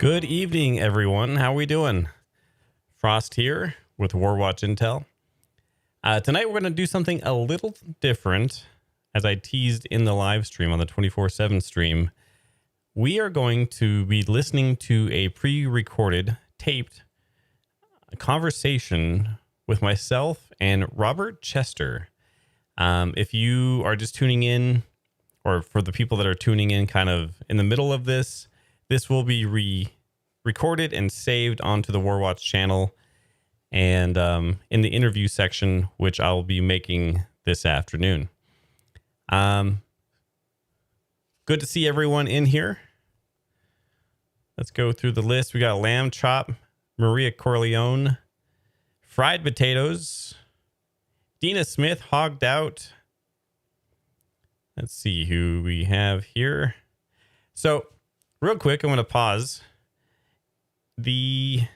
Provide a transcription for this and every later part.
Good evening, everyone. How are we doing? Frost here with Warwatch Intel. Tonight we're going to do something a little different. As I teased in the live stream on the 24/7 stream, we are going to be listening to a pre-recorded, taped conversation with myself and Robert Chester. If you are just tuning in, or for the people that are tuning in kind of in the middle of this will be recorded and saved onto the Warwatch channel and in the interview section, which I'll be making this afternoon. Good to see everyone in here. Let's go through the list. We got lamb chop, Maria Corleone, fried potatoes, Dina Smith, hogged out. Let's see who we have here. So real quick, I'm going to pause. YouTube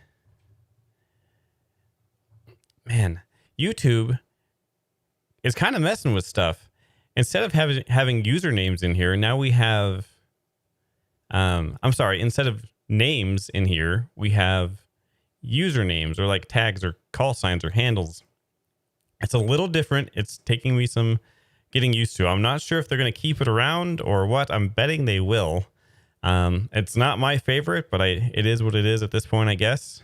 is kind of messing with stuff. Instead of having usernames in here, now we have, instead of names in here, we have usernames or like tags or call signs or handles. It's a little different. It's taking me some getting used to. I'm not sure if they're going to keep it around or what. I'm betting they will. It's not my favorite, but it is what it is at this point, I guess.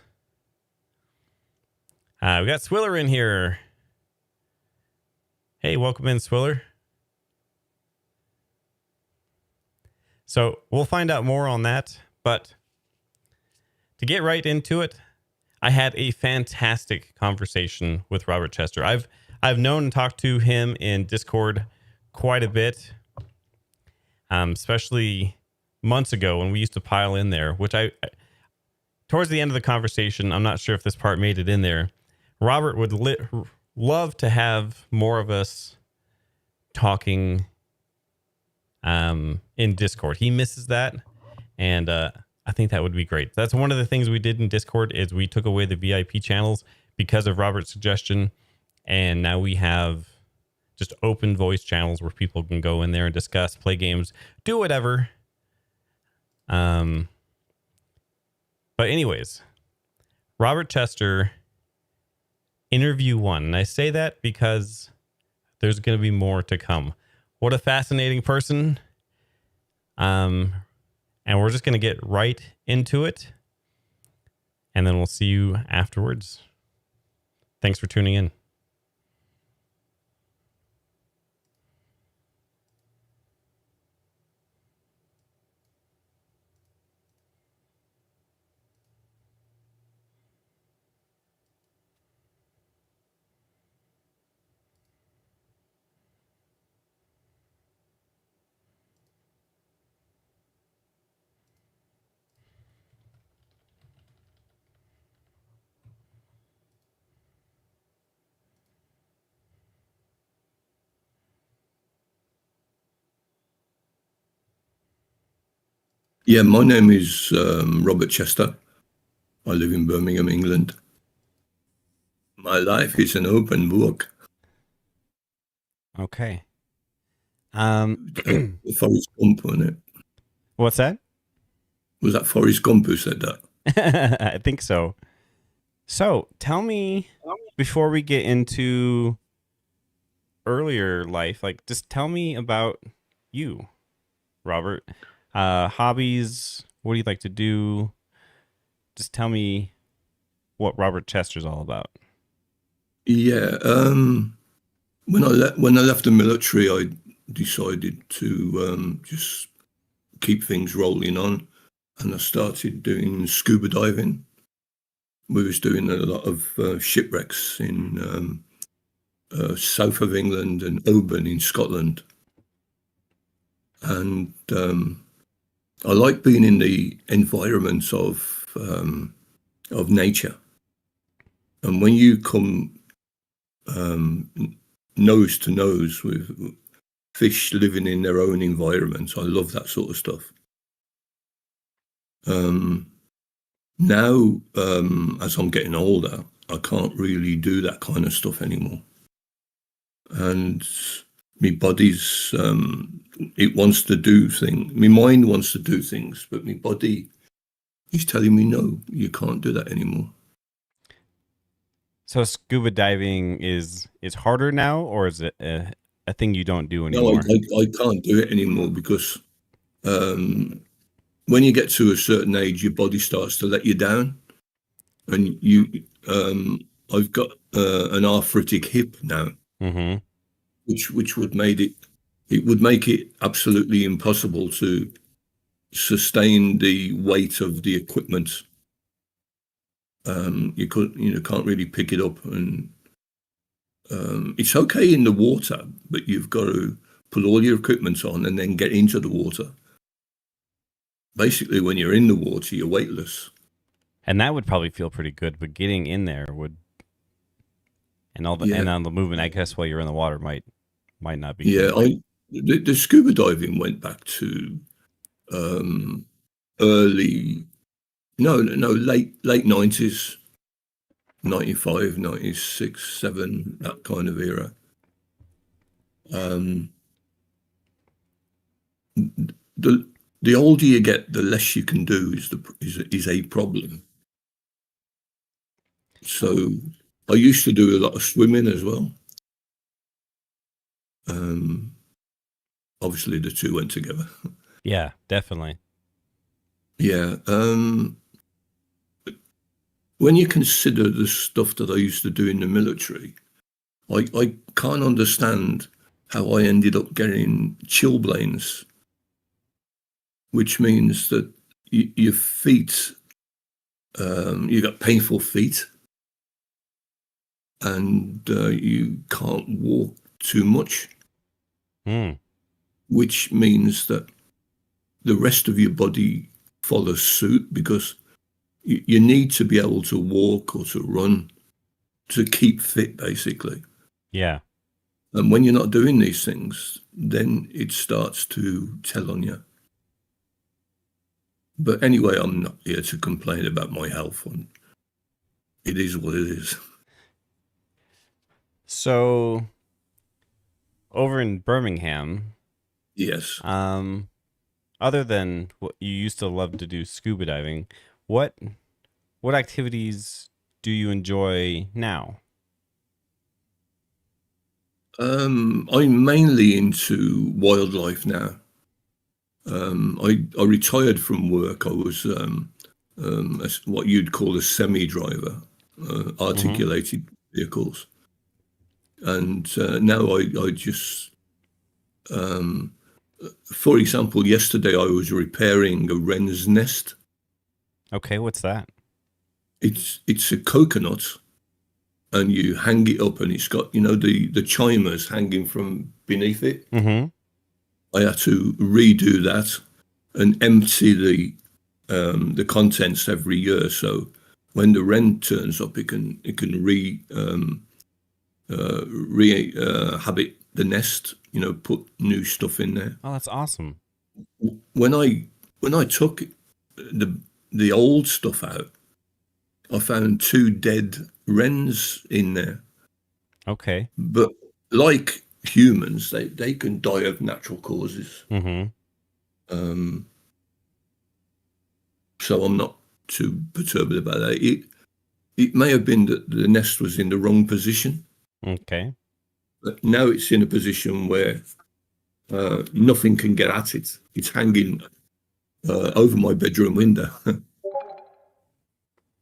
We got Swiller in here. Hey, welcome in, Swiller. So we'll find out more on that, but to get right into it, I had a fantastic conversation with Robert Chester. I've known and talked to him in Discord quite a bit, especially months ago when we used to pile in there, which towards the end of the conversation, I'm not sure if this part made it in there. Robert would love to have more of us talking in Discord. He misses that, and I think that would be great. That's one of the things we did in Discord is we took away the VIP channels because of Robert's suggestion, and now we have just open voice channels where people can go in there and discuss, play games, do whatever. But anyways, Robert Chester, interview 1. And I say that because there's going to be more to come. What a fascinating person. And we're just going to get right into it. And then we'll see you afterwards. Thanks for tuning in. Yeah, my name is Robert Chester. I live in Birmingham, England. My life is an open book. Okay. Forrest Gump, wasn't it? What's that? Was that Forrest Gump who said that? I think so. So tell me, before we get into earlier life, like just tell me about you, Robert. Hobbies, what do you like to do? Just tell me what Robert Chester's all about. Yeah, when I left the military, I decided to just keep things rolling on, and I started doing scuba diving. We was doing a lot of shipwrecks in south of England and Oban in Scotland, and I like being in the environments of nature. And when you come nose to nose with fish living in their own environments, I love that sort of stuff. Now, as I'm getting older, I can't really do that kind of stuff anymore. And my body's, it wants to do things. My mind wants to do things, but my body he's telling me, no, you can't do that anymore. So scuba diving is harder now, or is it a thing you don't do No, anymore? I can't do it anymore because um, when you get to a certain age, your body starts to let you down, and I've got an arthritic hip now, Mm-hmm. which would made it would make it absolutely impossible to sustain the weight of the equipment. Can't really pick it up, and it's okay in the water, but you've got to put all your equipment on and then get into the water. Basically, when you're in the water, you're weightless. And that would probably feel pretty good, but getting in there would and Yeah, on the movement, I guess while you're in the water might not be yeah. good. The scuba diving went back to um, early, no, late 90s, 95, 96, 7, that kind of era. Um, the the older you get, the less you can do is a problem. So I used to do a lot of swimming as well. Um, Obviously, the two went together. Yeah, definitely. Yeah. When you consider the stuff that I used to do in the military, I can't understand how I ended up getting chilblains, which means that your feet, you got painful feet, and you can't walk too much, Hmm. which means that the rest of your body follows suit because you need to be able to walk or to run to keep fit, basically. Yeah. And when you're not doing these things, then it starts to tell on you. But anyway, I'm not here to complain about my health. And it is what it is. So over in Birmingham, Yes. um, other than what you used to love to do, scuba diving, what what activities do you enjoy now? I'm mainly into wildlife now. I retired from work. I was what you'd call a semi-driver, Mm-hmm. articulated vehicles, and now I just, um, for example, yesterday I was repairing a wren's nest. Okay, what's that? It's a coconut, and you hang it up, and it's got the chimers hanging from beneath it. Mm-hmm. I had to redo that and empty the contents every year. So when the rent turns up, it can habit the nest. Put new stuff in there. Oh, that's awesome. When I took the the old stuff out, I found two dead wrens in there. Okay. But like humans, they can die of natural causes. Mm-hmm. Um, so I'm not too perturbed about that. It may have been that the nest was in the wrong position, Okay. but now it's in a position where nothing can get at it. It's hanging over my bedroom window.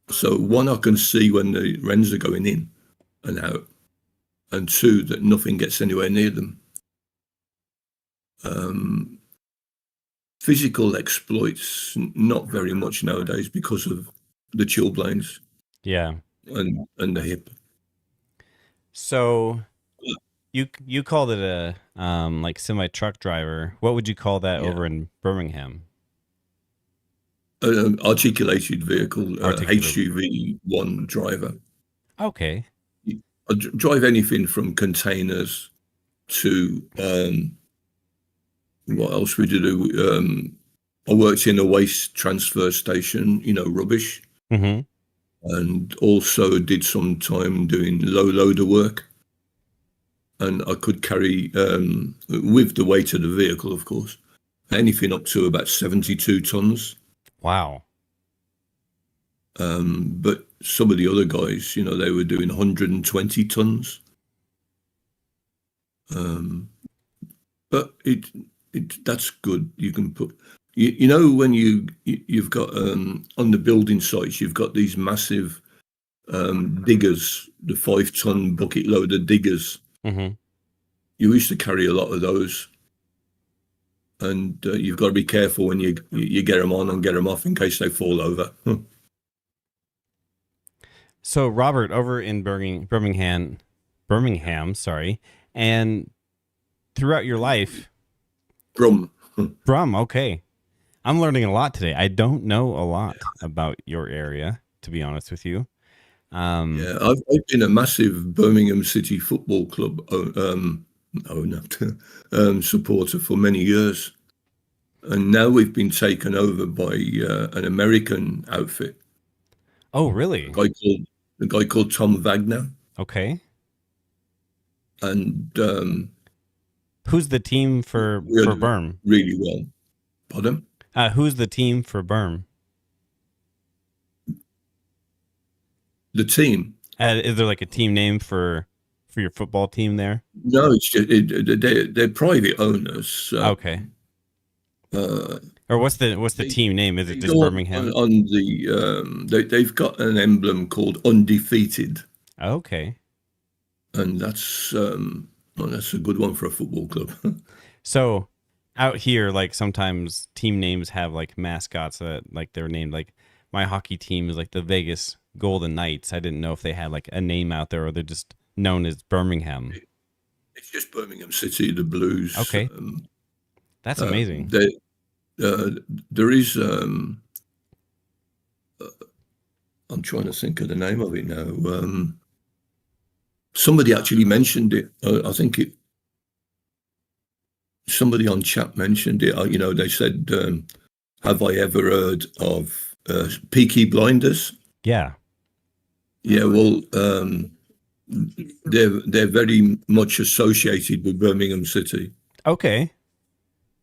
So one, I can see when the wrens are going in and out, and two, that nothing gets anywhere near them. Um, Physical exploits, not very much nowadays because of the chilblains Yeah. and the hip. So you called it a like semi truck driver. What would you call that Yeah. over in Birmingham? Articulated vehicle, Articulated. HGV1 driver. Okay. I drive anything from containers to what else we do. I worked in a waste transfer station, rubbish, Mm-hmm. and also did some time doing low loader work. And I could carry, with the weight of the vehicle, of course, anything up to about 72 tons. Wow. But some of the other guys, they were doing 120 tons. Um, but that's good. You can put, when you've got on the building sites, you've got these massive diggers, the 5-ton bucket loader diggers. Mm-hmm. You used to carry a lot of those, and you've got to be careful when you get them on and get them off in case they fall over. So Robert, over in Birmingham, sorry, and throughout your life, Brum. okay. I'm learning a lot today. I don't know a lot about your area, to be honest with you. Yeah, I've been a massive Birmingham City Football Club owner, supporter for many years, and now we've been taken over by an American outfit, Oh, a really? guy called a guy called Tom Wagner, Okay. and Who's the team for really, Berm? really well. Pardon? Who's the team for Berm? The team? Is there like a team name for your football team there? No, it's just they're private owners. Okay. Uh, Or what's the they team name? Is it they just go Birmingham? on the they've got an emblem called undefeated, Okay. and that's a good one for a football club. So out here, like sometimes team names have like mascots that like they're named like my hockey team is like the Vegas Golden Knights. I didn't know if they had like a name out there or they're just known as Birmingham. It's just Birmingham City, the Blues. Okay. That's amazing. There, uh, there is. I'm trying to think of the name of it now. Somebody actually mentioned it. I think somebody on chat mentioned it. They said, "Have I ever heard of Peaky Blinders?" Yeah. Yeah, well, they're very much associated with Birmingham City, Okay.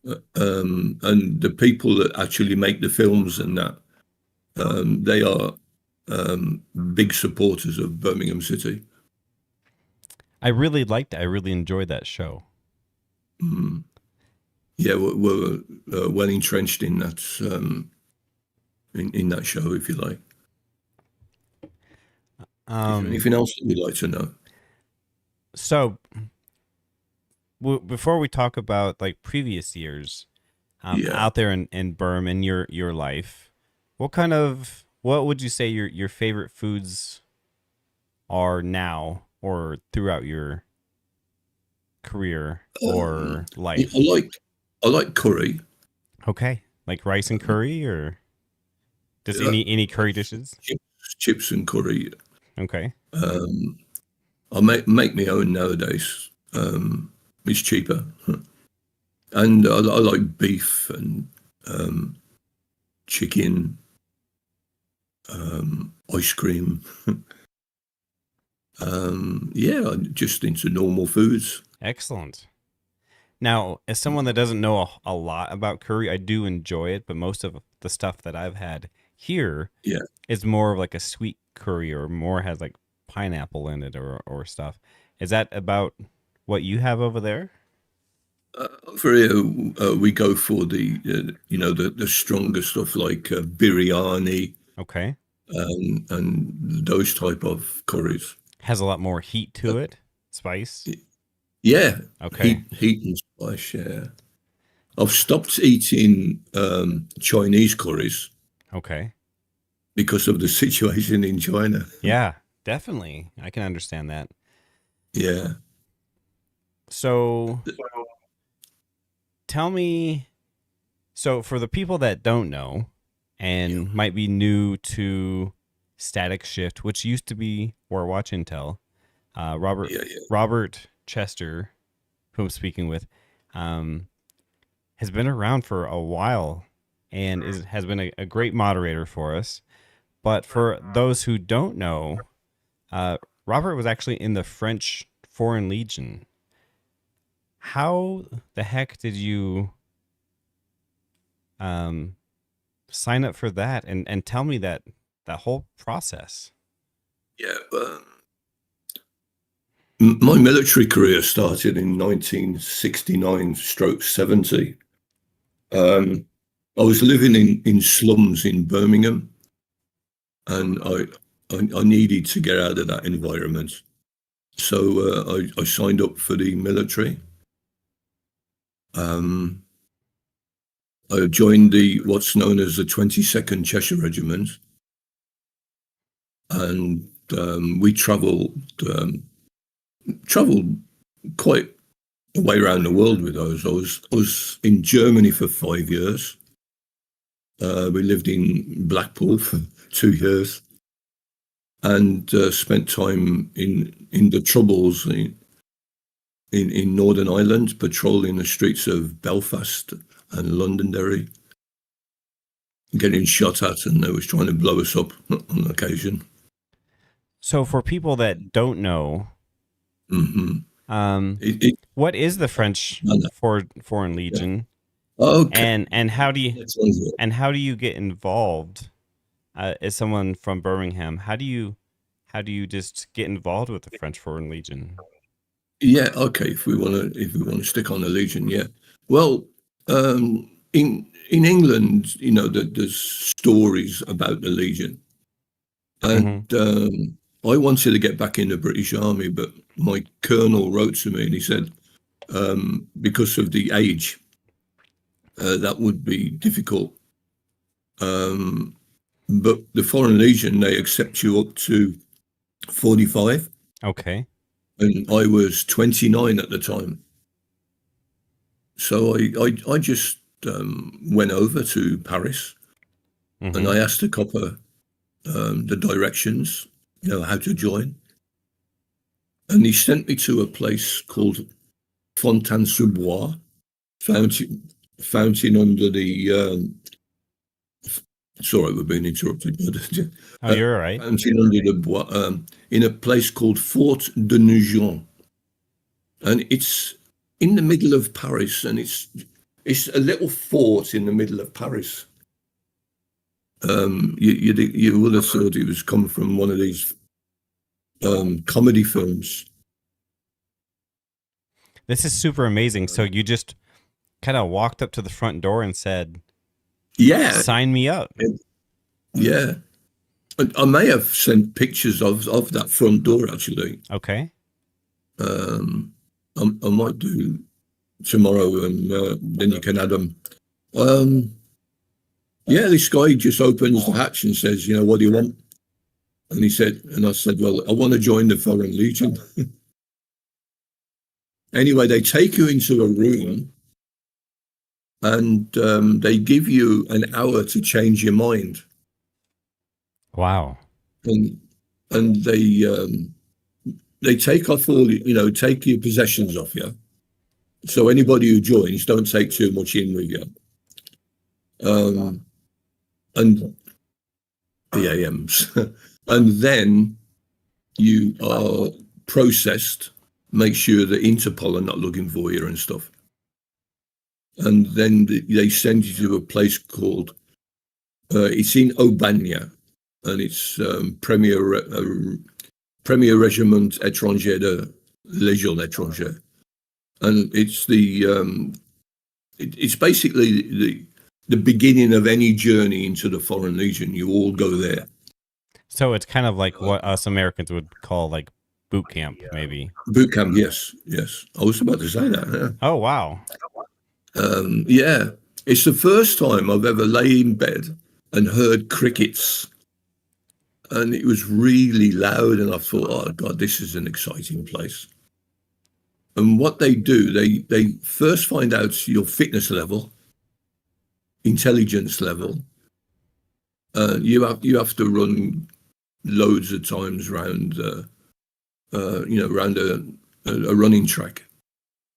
and the people that actually make the films and that they are big supporters of Birmingham City. I really enjoyed that show. Mm. Yeah, we're well entrenched in that in that show, if you like. Is there Um anything else that you'd like to know? so before we talk about like previous years Yeah. out there in Burm in your life, what would you say your favorite foods are now or throughout your career Um, or I life? like curry. Okay. Like rice and curry or just Yeah, any curry dishes? chips and curry. Okay. Um, I make my own nowadays. It's cheaper, and I like beef and um, chicken, ice cream. Yeah, I'm just into normal foods. Excellent. Now, as someone that doesn't know a lot about curry, I do enjoy it, but most of the stuff that I've had here Yeah, is more of like a sweet curry or more has like pineapple in it or stuff. Is that about what you have over there? over here we go for the stronger stuff like biryani Okay. and those type of curries. Has a lot more heat Uh, to it. Spice. yeah, Okay. heat and spice. Yeah, I've stopped eating Chinese curries Okay. because of the situation in China. Yeah, definitely. I can understand that. Yeah, So tell me, so for the people that don't know yeah, and might be new to Static Shift, which used to be or Watch Intel, Robert yeah, yeah, Robert Chester, who I'm speaking with, um, has been around for a while and has been a great moderator for us. But for those who don't know, uh, Robert was actually in the French Foreign Legion. How the heck did you um, sign up for that? And tell me that whole process? Yeah. My military career started in 1969 stroke 70. I was living in slums in Birmingham, and I needed to get out of that environment. So I signed up for the military. Um, I joined the what's known as the 22nd Cheshire Regiment, and we travelled quite a way around the world with those. I was in Germany for 5 years. We lived in Blackpool for 2 years, and spent time in the Troubles in Northern Ireland, patrolling the streets of Belfast and Londonderry, getting shot at, and they was trying to blow us up on occasion. So for people that don't know, Hmm. It, it, what is the French Foreign yeah. Legion, Okay. and how do you That sounds good. get involved? As someone from Birmingham, how do you just get involved with the French Foreign Legion? Yeah, okay. If we want to stick on the Legion, yeah. Well, in England, there's stories about the Legion, Hmm. and I wanted to get back in the British Army, but my colonel wrote to me and he said, because of the age, that would be difficult. Um, but the Foreign Legion, they accept you up to 45, Okay. and I was 29 at the time. So I just went over to Paris, and Hmm. I asked the copper the directions, how to join. And he sent me to a place called Fontaine-sous-Bois, fountain under the. Sorry, we're being interrupted. Oh, you're all right. Fountain under the Bois, in a place called Fort de Nugent, and it's in the middle of Paris, and it's a little fort in the middle of Paris. You would have thought it was come from one of these comedy films. This is super amazing. So you just kind of walked up to the front door and said, Yeah, "Sign me up." yeah. I may have sent pictures of that front door actually. Okay. Um, I might do tomorrow, and then you can add them. Um, yeah, this guy just opens the hatch and says, "What do you want?" And I said, "Well, I want to join the Foreign Legion." Anyway, they take you into a room, and they give you an hour to change your mind, Wow. and they take off take your possessions off you. So anybody who joins, don't take too much in with you. And the AMs, and then you are processed. Make sure that Interpol are not looking for you and stuff. And then they send you to a place called it's in Aubagne, and it's Premier Régiment Étranger de Légion Étrangère, and it's basically the beginning of any journey into the Foreign Legion. You all go there. So it's kind of like what us Americans would call like boot camp, maybe. Boot camp, yes, yes. I was about to say that. Yeah. Oh, wow. Yeah, it's the first time I've ever lay in bed and heard crickets, and it was really loud. And I thought, oh God, this is an exciting place. And what they do, they first find out your fitness level, intelligence level. You have to run loads of times around around a running track,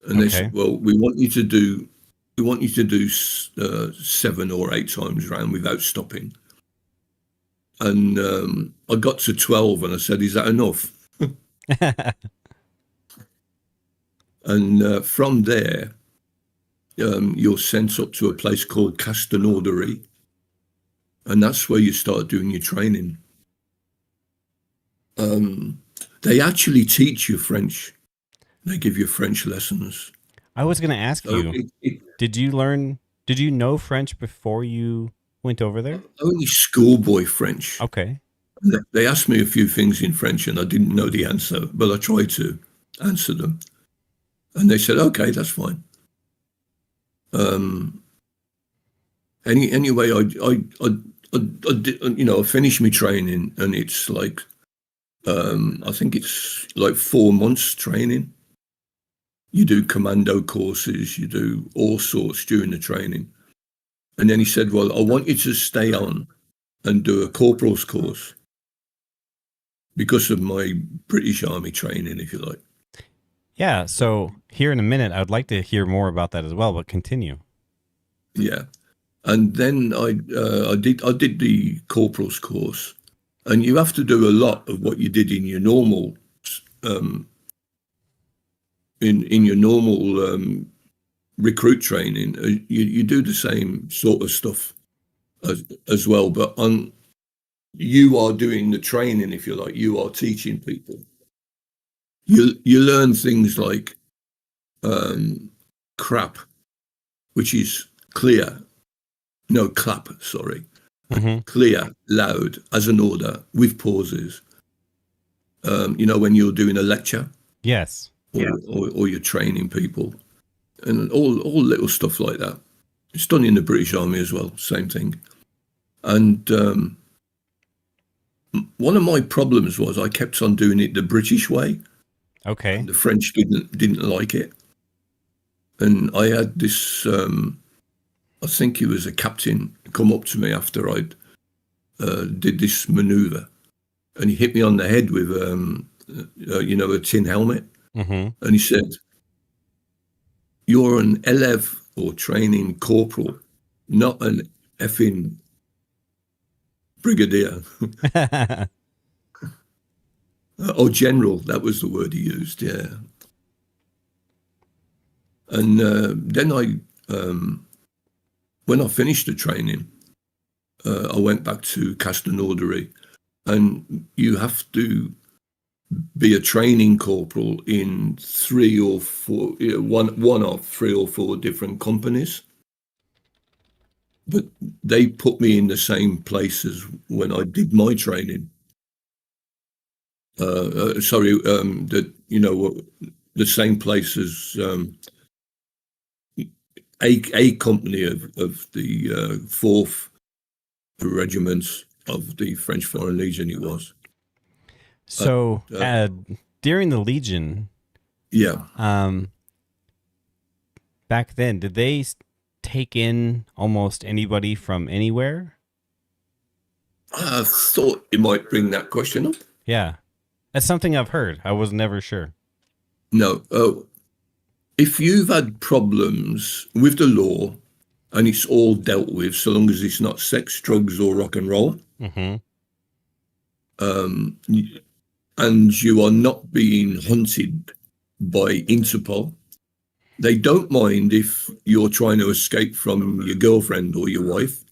and they Okay. said, well, we want you to do 7 or 8 times round without stopping. And I got to 12, and I said, is that enough? And from there, you're sent up to a place called Castelnaudary, and that's where you start doing your training. Um, they actually teach you French. They give you French lessons. I was going to ask So you, did you learn, did you know French before you went over there? only schoolboy French. Okay. They asked me a few things in French and I didn't know the answer, but I tried to answer them. And they said, okay, that's fine. Um, anyway, I finished my training and it's like, I think it's like 4 months training. You do commando courses, you do all sorts during the training. And then he said, well, I want you to stay on and do a corporal's course because of my British Army training, if you like. Yeah. So here in a minute, I would like to hear more about that as well, but continue. Yeah. And then I did the corporal's course, and you have to do a lot of what you did in your normal um, in your normal recruit training. You do the same sort of stuff as well, but on you are doing the training, if you like. You are teaching people. You learn things like crap, which is clear. No, clap. Sorry, Mm-hmm. clear, loud, as an order with pauses. When you're doing a lecture Yes. or you're training people, and all little stuff like that. It's done in the British Army as well, same thing. And one of my problems was I kept on doing it the British way, and Okay. the French didn't like it. And I had this, I think he was a captain, come up to me after I'd did this manoeuvre, and he hit me on the head with, a tin helmet, Mm-hmm. and he said, "You're an LF or training corporal, not an effing brigadier or general." That was the word he used. Yeah. And then when I finished the training, I went back to Castelnaudary, and you have to be a training corporal in three or four, one of three or four different companies. But they put me in the same place as when I did my training. Sorry, the same place as a company of the fourth regiments of the French Foreign Legion. It was. So Uh, during the Legion, yeah, um, back then, did they take in almost anybody from anywhere? I thought you might bring that question up. Yeah. That's something I've heard. I was never sure. No, if you've had problems with the law and it's all dealt with, so long as it's not sex, drugs, or rock and roll, Mm-hmm. um, and you are not being hunted by Interpol, they don't mind if you're trying to escape from your girlfriend or your wife.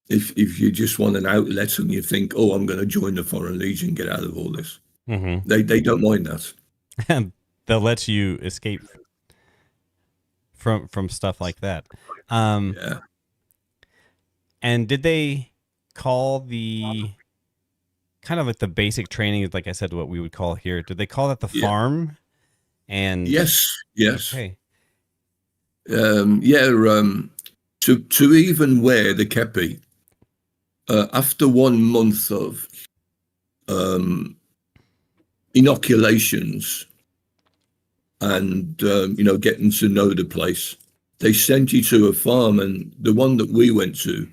If you just want an outlet and you think, oh, I'm going to join the Foreign Legion, get out of all this, Mm-hmm. they don't mind that. They'll let you escape from stuff like that. Yeah. And did they call the kind of like the basic training, like I said, what we would call here? Did they call that the Yeah. farm? And Yes. Yes. okay. Yeah. To even wear the kepi after 1 month of um, inoculations and getting to know the place, they sent you to a farm, and the one that we went to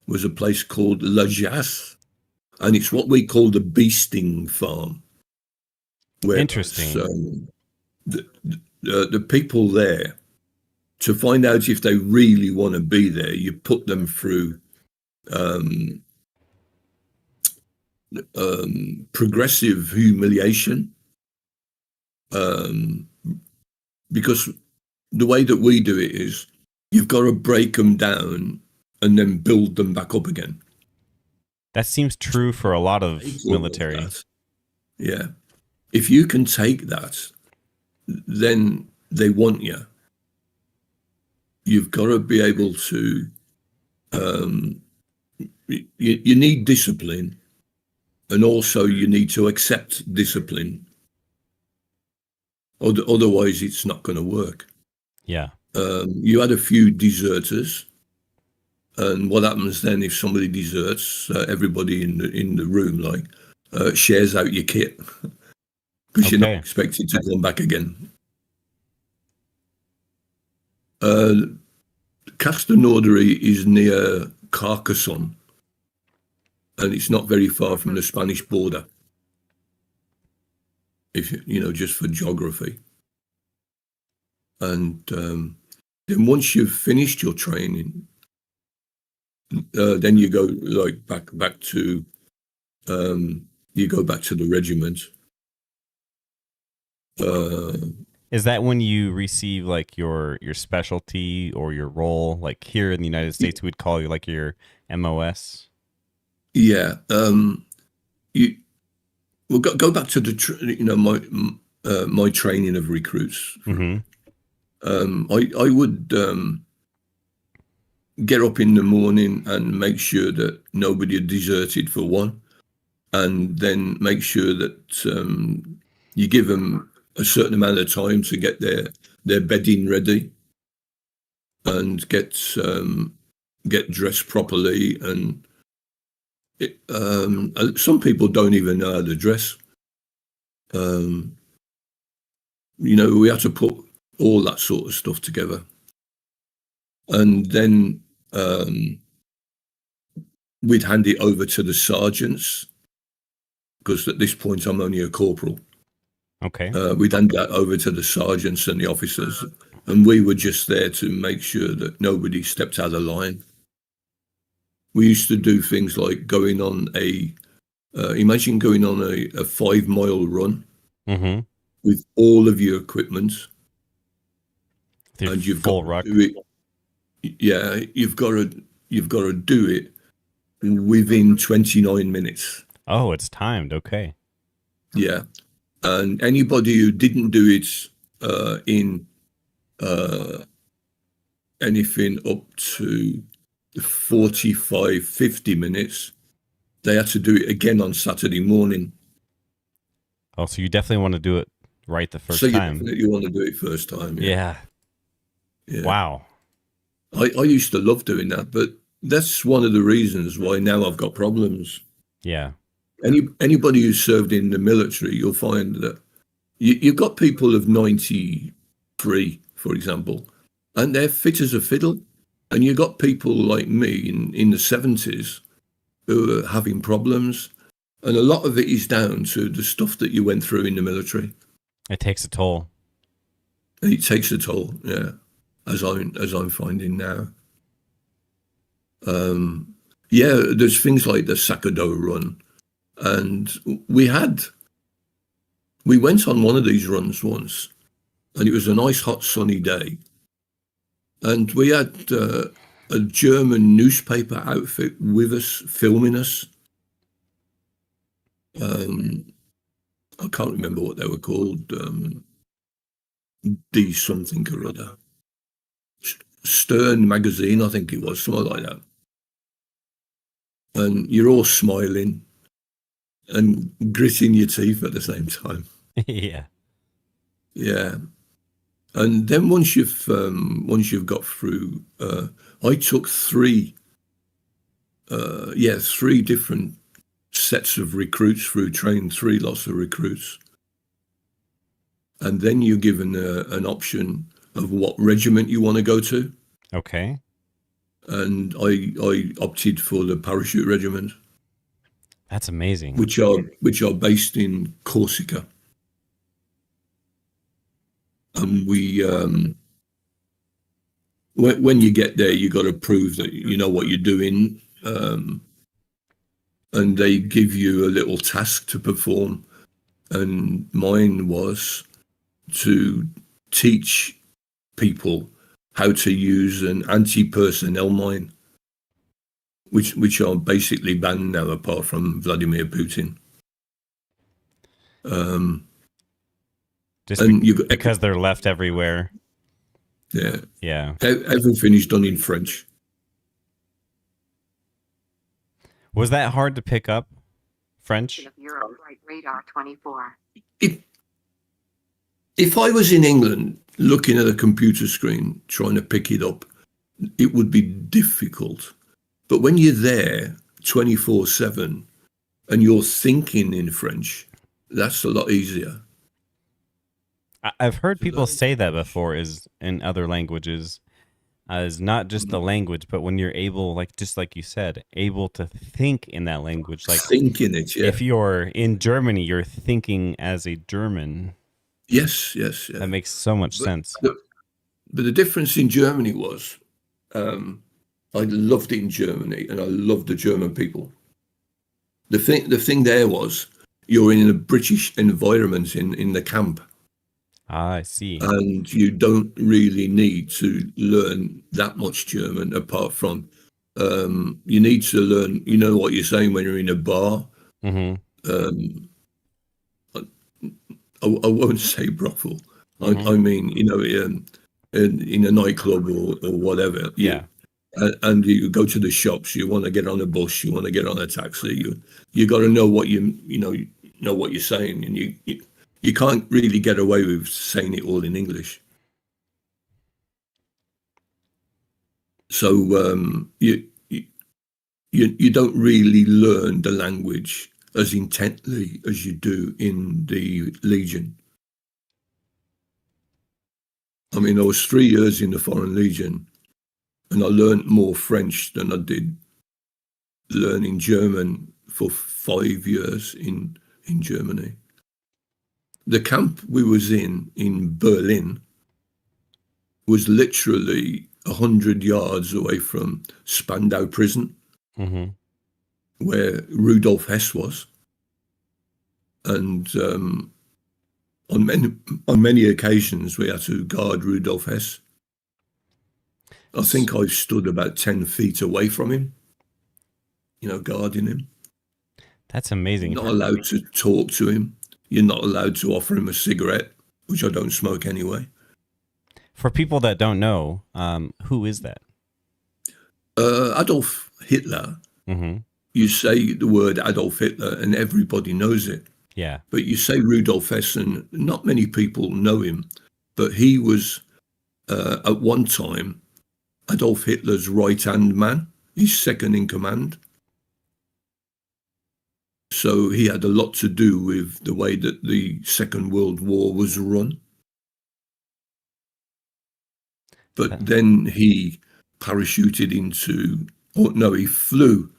was a place called La Jasse, and it's what we call the beasting farm, where Interesting. the people there, to find out if they really want to be there, you put them through progressive humiliation, um, because the way that we do it is you've got to break them down and then build them back up again. That seems true for a lot of Take all of military. that. Yeah. If you can take that, then they want you. You've got to be able to, um, you need discipline, and also you need to accept discipline. Otherwise, it's not going to work. Yeah. You had a few deserters, and what happens then if somebody deserts? Everybody in the room shares out your kit because you're not Okay. expected to come back again. Uh, Castelnaudary is near Carcassonne, and it's not very far from the Spanish border. If you know, just for geography. And then once you've finished your training, then you go back to you go back to the regiment. Is that when you receive like your specialty or your role? Like here in the United States, we would call you like your MOS. Yeah, you well go back to the my training of recruits. Mm-hmm. I would get up in the morning and make sure that nobody had deserted for one, and then make sure that you give them a certain amount of time to get their bedding ready and get dressed properly. And some people don't even know how to dress. We had to put all that sort of stuff together, and then we'd hand it over to the sergeants, because at this point I'm only a corporal. Okay. We'd hand that over to the sergeants and the officers, and we were just there to make sure that nobody stepped out of line. We used to do things like going on imagine going on a 5-mile run Mm-hmm. with all of your equipment, The and you've got full to ruck. do it. Yeah, you've got to do it within 29 minutes. Oh, it's timed. Okay. Yeah, and anybody who didn't do it in anything up to 45, 50 minutes, they had to do it again on Saturday morning. Oh, so you definitely want to do it right the So first you time. definitely want to do it first time. Yeah, Yeah. yeah. Wow. I used to love doing that, but that's one of the reasons why now I've got problems. Yeah. Anybody who's served in the military, you'll find that you've got people of 93, for example, and they're fit as a fiddle. And you've got people like me in the 70s who are having problems. And a lot of it is down to the stuff that you went through in the military. It takes a toll. It takes a toll, yeah, as I'm finding now. Yeah, there's things like the Sakado run. And we went on one of these runs once, and it was a nice hot sunny day. And we had a German newspaper outfit with us, filming us. I can't remember what they were called. D something or other. Stern magazine, I think it was, something like that. And you're all smiling and gritting your teeth at the same time. Yeah. Yeah. And then once you've got through, I took three different sets of recruits through, trained 3 lots of recruits. And then you're given an option of what regiment you want to go to. Okay. And I opted for the parachute regiment, That's amazing. which are based in Corsica. And we when you get there, you got to prove that you know what you're doing, and they give you a little task to perform. And mine was to teach people how to use an anti-personnel mine. which are basically banned now, apart from Vladimir Putin. Just And because they're left everywhere. yeah, Yeah. everything is done in French. Was that hard to pick up, French? Euro flight radar 24. If I was in England looking at a computer screen trying to pick it up, it would be difficult. But when you're there 24/7 and you're thinking in French, that's a lot easier. I've heard people learn say that French. before, is in other languages, is not just the language, but when you're able, like just like you said, able to think in that language. Like Thinking it, yeah. if you're in Germany, you're thinking as a German. Yes, yeah. That makes so much sense. But the difference in Germany was, I loved it in Germany, and I loved the German people. The thing there was, you're in a British environment in the camp. I see. And you don't really need to learn that much German, apart from you need to learn, you know what you're saying when you're in a bar. Mm-hmm. I won't say brothel. I mean, you know, in a nightclub or whatever. Yeah. And you go to the shops. You want to get on a bus. You want to get on a taxi. You got to know what you know what you're saying, and you can't really get away with saying it all in English. So you don't really learn the language as intently as you do in the Legion. I mean, I was 3 years in the Foreign Legion, and I learned more French than I did learning German for 5 years in Germany. The camp we was in Berlin was literally 100 yards away from Spandau Prison, where Rudolf Hess was. And on many occasions, we had to guard Rudolf Hess. I think I stood about 10 feet away from him, guarding him. That's amazing. You're not allowed to talk to him. You're not allowed to offer him a cigarette, which I don't smoke anyway. For people that don't know, who is that? Adolf Hitler. Mm-hmm. You say the word Adolf Hitler and everybody knows it. Yeah. But you say Rudolf Hess and not many people know him. But he was, at one time, Adolf Hitler's right-hand man, his second in command. So he had a lot to do with the way that the Second World War was run. But then he parachuted he flew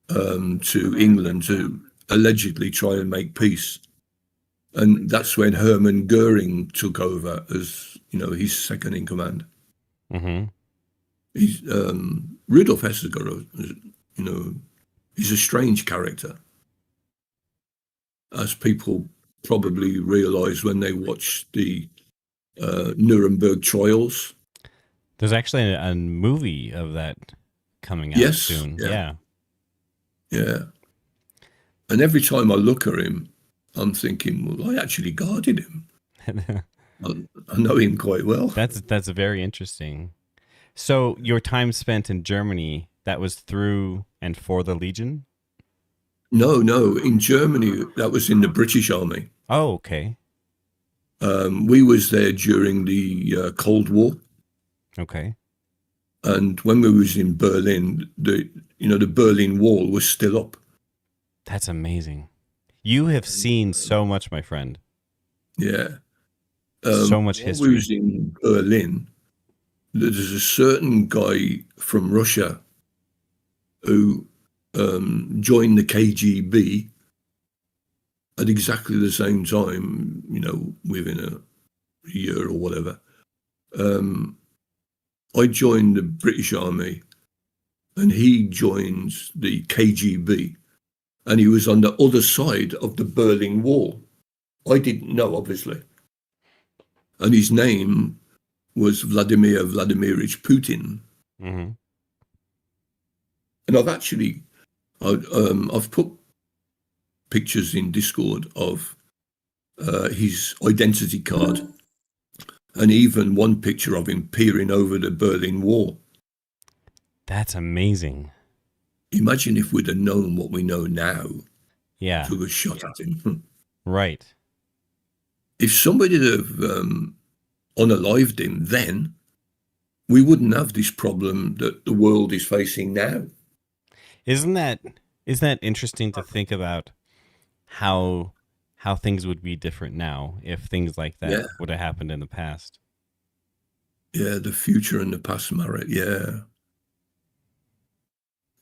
to England to allegedly try and make peace. And that's when Hermann Goering took over as, his second in command. Mm-hmm. Rudolf Hess has got he's a strange character, as people probably realize when they watch the Nuremberg trials. There's actually a movie of that coming out soon. Yeah. And every time I look at him, I'm thinking, well, I actually guarded him. I know him quite well. That's very interesting. So your time spent in Germany, that was through and for the Legion? No. In Germany, that was in the British Army. Oh, okay. We was there during the Cold War. Okay. And when we was in Berlin, the Berlin Wall was still up. That's amazing. You have seen so much, my friend. Yeah. So much history. When we was in Berlin, there's a certain guy from Russia who joined the KGB at exactly the same time, within a year or whatever. I joined the British Army and he joined the KGB, and he was on the other side of the Berlin Wall. I didn't know, obviously. And his name was Vladimir Vladimirovich Putin. Mm-hmm. And I've put pictures in Discord of his identity card, and even one picture of him peering over the Berlin Wall. That's amazing. Imagine if we'd have known what we know now Yeah. to have shot at him. Right. If somebody had unalived him then, we wouldn't have this problem that the world is facing now. Isn't that interesting to think about how things would be different now if things like that would have happened in the past? Yeah, the future and the past marry. Yeah.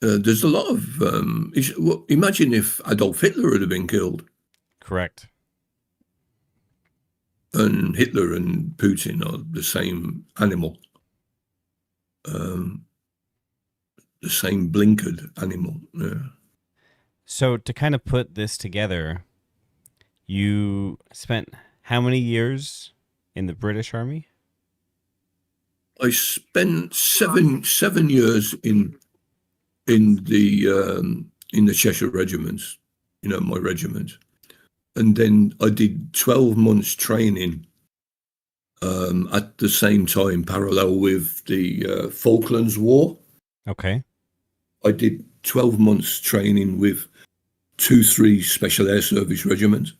There's a lot of imagine if Adolf Hitler had been killed. Correct. And Hitler and Putin are the same animal, the same blinkered animal. Yeah. So to kind of put this together, you spent how many years in the British Army? I spent seven years in the Cheshire regiments, my regiment, and then I did 12 months training at the same time, parallel with the Falklands War. Okay. I did 12 months training with 2-3 Special Air Service regiments,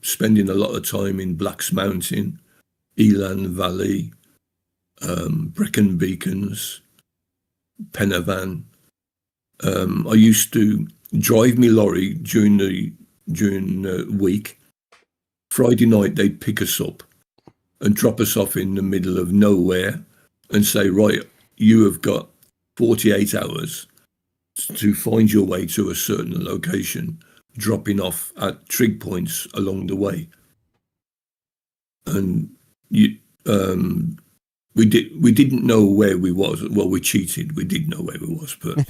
spending a lot of time in Blacks Mountain, Elan Valley, Brecon Beacons, Penavan. I used to drive me lorry during the week. Friday night, they'd pick us up and drop us off in the middle of nowhere and say, right, you have got 48 hours to find your way to a certain location, dropping off at trig points along the way. And we didn't know where we was. Well, we cheated. We did know where we was, but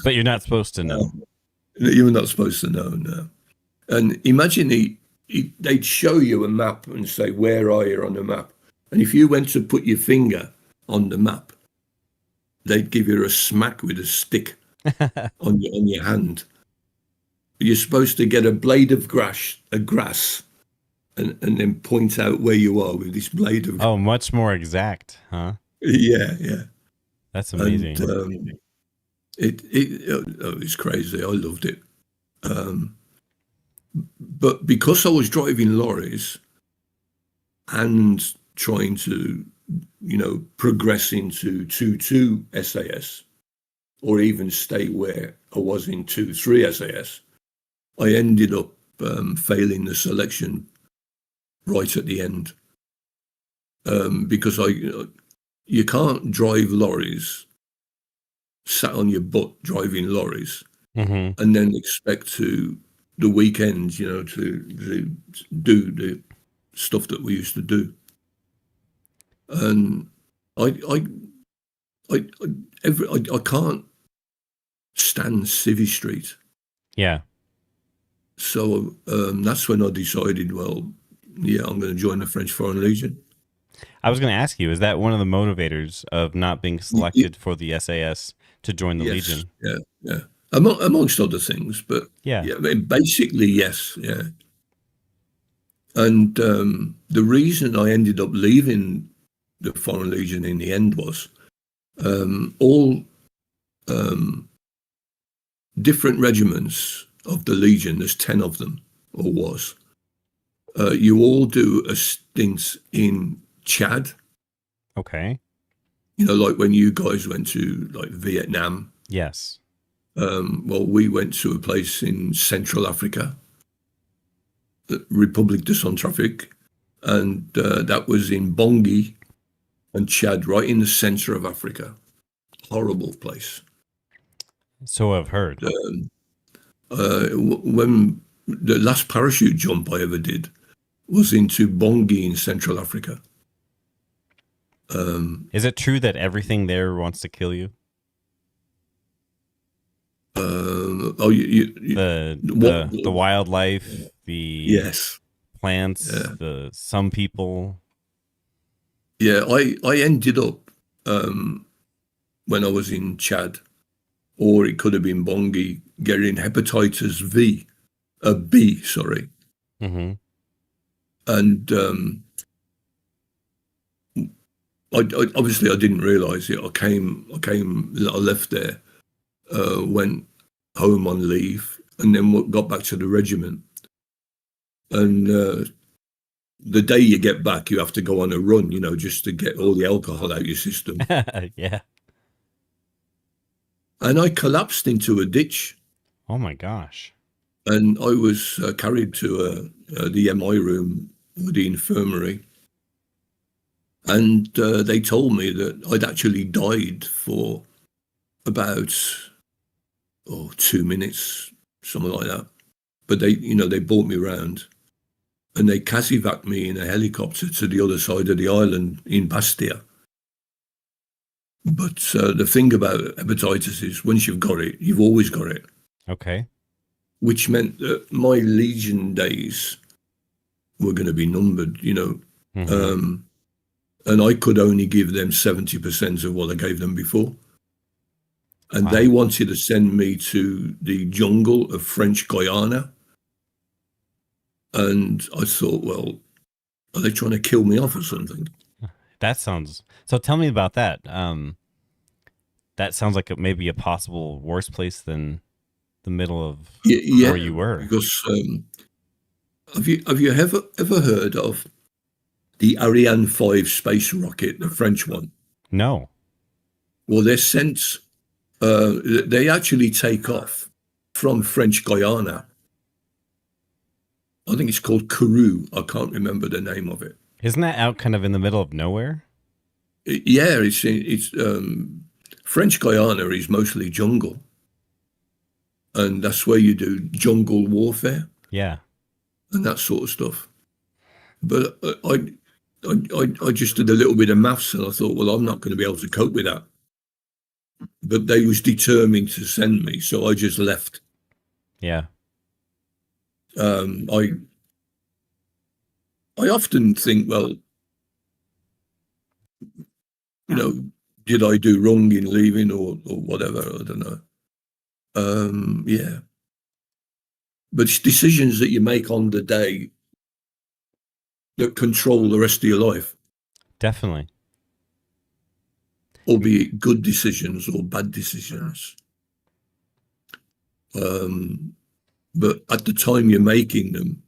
but you're not supposed to know. You're not supposed to know, no. And imagine they'd show you a map and say, where are you on the map? And if you went to put your finger on the map, they'd give you a smack with a stick on your hand. You're supposed to get a blade of grass, and then point out where you are with this blade of grass. Oh, much more exact, huh? Yeah. That's amazing. And, it's crazy. I loved it. But because I was driving lorries and trying to, progress into 2-2 SAS, or even stay where I was in 2-3 SAS, I ended up failing the selection right at the end, because you can't drive lorries sat on your butt driving lorries and then expect to the weekends, to do the stuff that we used to do. And I can't stand Civvy Street. Yeah. So that's when I decided, well, yeah, I'm going to join the French Foreign Legion. I was going to ask you, is that one of the motivators of not being selected for the SAS to join the Legion? Yeah. Amongst other things, but yeah, basically, yes, yeah. And the reason I ended up leaving the Foreign Legion in the end was all different regiments of the Legion, there's 10 of them, or was, you all do a stint in Chad. Okay. Like when you guys went to like Vietnam. Yes. Well, we went to a place in Central Africa, Republic de Centrafrique, and that was in Bongi and Chad, right in the center of Africa. Horrible place. So I've heard. When the last parachute jump I ever did was into Bongi in Central Africa. Is it true that everything there wants to kill you? The wildlife, the plants, some people. Yeah, I ended up when I was in Chad, or it could have been Bongi getting hepatitis B, sorry. Mm-hmm. And I obviously I didn't realise it. I left there, went home on leave, and then got back to the regiment. And the day you get back, you have to go on a run, just to get all the alcohol out your system. Yeah. And I collapsed into a ditch, Oh my gosh. and I was carried to the MI room or the infirmary. And they told me that I'd actually died for about 2 minutes, something like that. But they brought me round, and they casevaced me in a helicopter to the other side of the island in Bastia. But the thing about hepatitis is, once you've got it, you've always got it. Okay. Which meant that my Legion days were going to be numbered, Mm-hmm. and I could only give them 70% of what I gave them before. And Wow. they wanted to send me to the jungle of French Guiana. And I thought, well, are they trying to kill me off or something? That sounds so. Tell me about that. That sounds like maybe a possible worse place than the middle of Yeah, where you were. because have you ever heard of the Ariane 5 space rocket, the French one? No. Well, they're sent. They actually take off from French Guiana. I think it's called Kourou. I can't remember the name of it. Isn't that out kind of in the middle of nowhere? Yeah, it's French Guiana is mostly jungle, and that's where you do jungle warfare. Yeah. And that sort of stuff. But I just did a little bit of maths, and I thought, well, I'm not going to be able to cope with that. But they was determined to send me, so I just left. Yeah. I often think, well, did I do wrong in leaving or whatever? I don't know. Yeah. But it's decisions that you make on the day that control the rest of your life, Definitely. albeit good decisions or bad decisions. But at the time you're making them,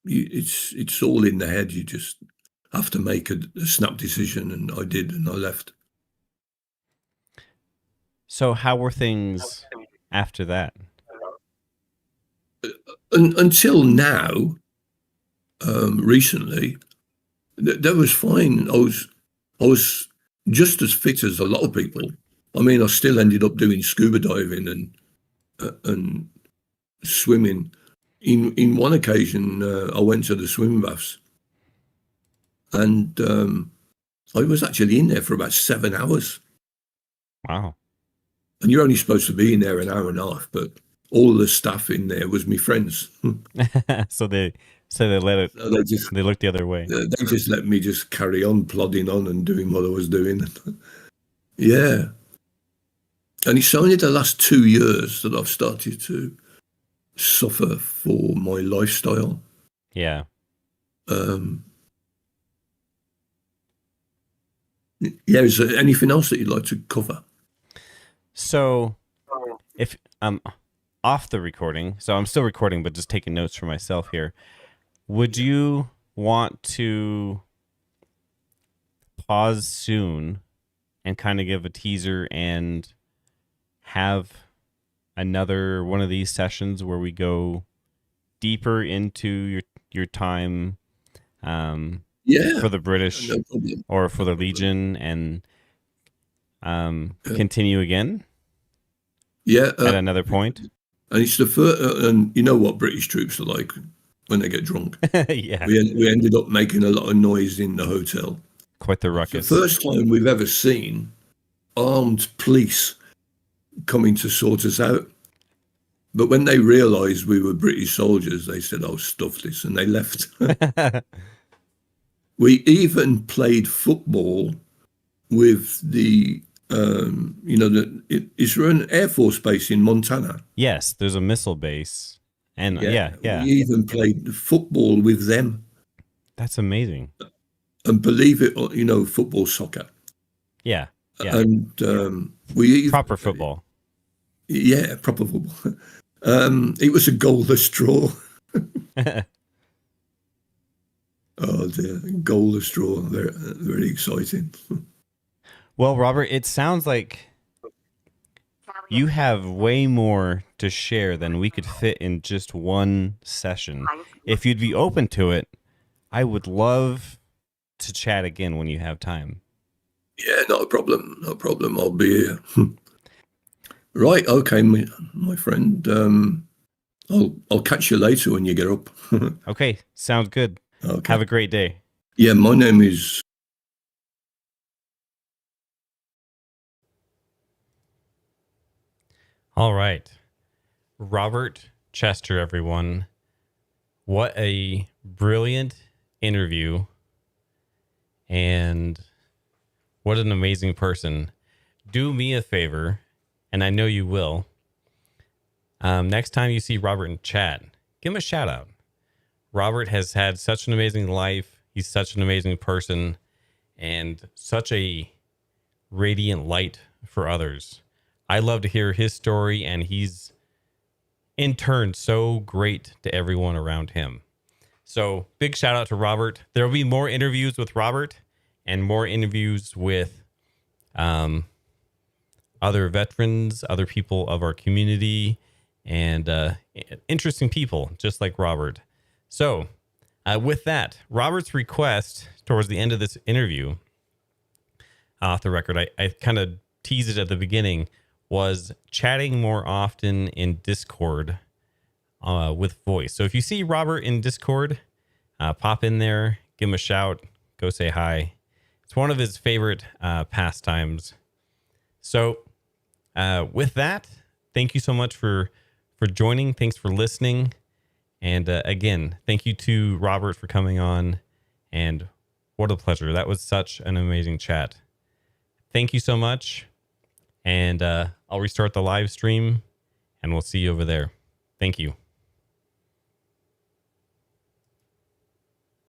it's all in the head. You just have to make a snap decision, and I did, and I left. So how were things after that? Until now, recently, that was fine. I was just as fit as a lot of people. I mean, I still ended up doing scuba diving and swimming. In one occasion, I went to the swim baths, and I was actually in there for about 7 hours. Wow. And you're only supposed to be in there an hour and a half, but all the staff in there was my friends. So they let it. They looked the other way. They just let me just carry on plodding on and doing what I was doing. Yeah. And it's only the last 2 years that I've started to suffer for my lifestyle. Yeah. Yeah, is there anything else that you'd like to cover? So if I'm off the recording, so I'm still recording, but just taking notes for myself here. Would you want to pause soon and kind of give a teaser and have another one of these sessions where we go deeper into your time for the British no problem. or for the Legion and continue again? Yeah. At another point? And it's the first, and you know what British troops are like when they get drunk. Yeah. We ended up making a lot of noise in the hotel. Quite the ruckus. The first time we've ever seen armed police coming to sort us out. But when they realised we were British soldiers, they said, "Oh, stuff this," and they left. We even played football with the is there an Air Force base in Montana? Yes, there's a missile base. And We even played football with them. That's amazing. And believe it or football, soccer. Yeah. And we Proper football. Yeah, proper football. It was a goalless draw. Oh dear, goalless draw. Very, very exciting. Well, Robert, it sounds like you have way more to share than we could fit in just one session. If you'd be open to it, I would love to chat again when you have time. Yeah, not a problem. No problem. I'll be here. Right. Okay, my friend. I'll catch you later when you get up. Okay, sounds good. Okay. Have a great day. Yeah, my name is. All right. Robert Chester, everyone. What a brilliant interview. And what an amazing person. Do me a favor, and I know you will. Next time you see Robert in chat, give him a shout out. Robert has had such an amazing life. He's such an amazing person and such a radiant light for others. I love to hear his story, and he's in turn so great to everyone around him. So big shout out to Robert. There will be more interviews with Robert and more interviews with other veterans, other people of our community, and interesting people just like Robert. So with that, Robert's request towards the end of this interview, off the record, I kind of teased it at the beginning, was chatting more often in Discord with voice. So if you see Robert in Discord, pop in there, give him a shout, go say hi. It's one of his favorite pastimes. So with that, thank you so much for joining. Thanks for listening. And again, thank you to Robert for coming on. And what a pleasure. That was such an amazing chat. Thank you so much. And I'll restart the live stream and we'll see you over there. Thank you.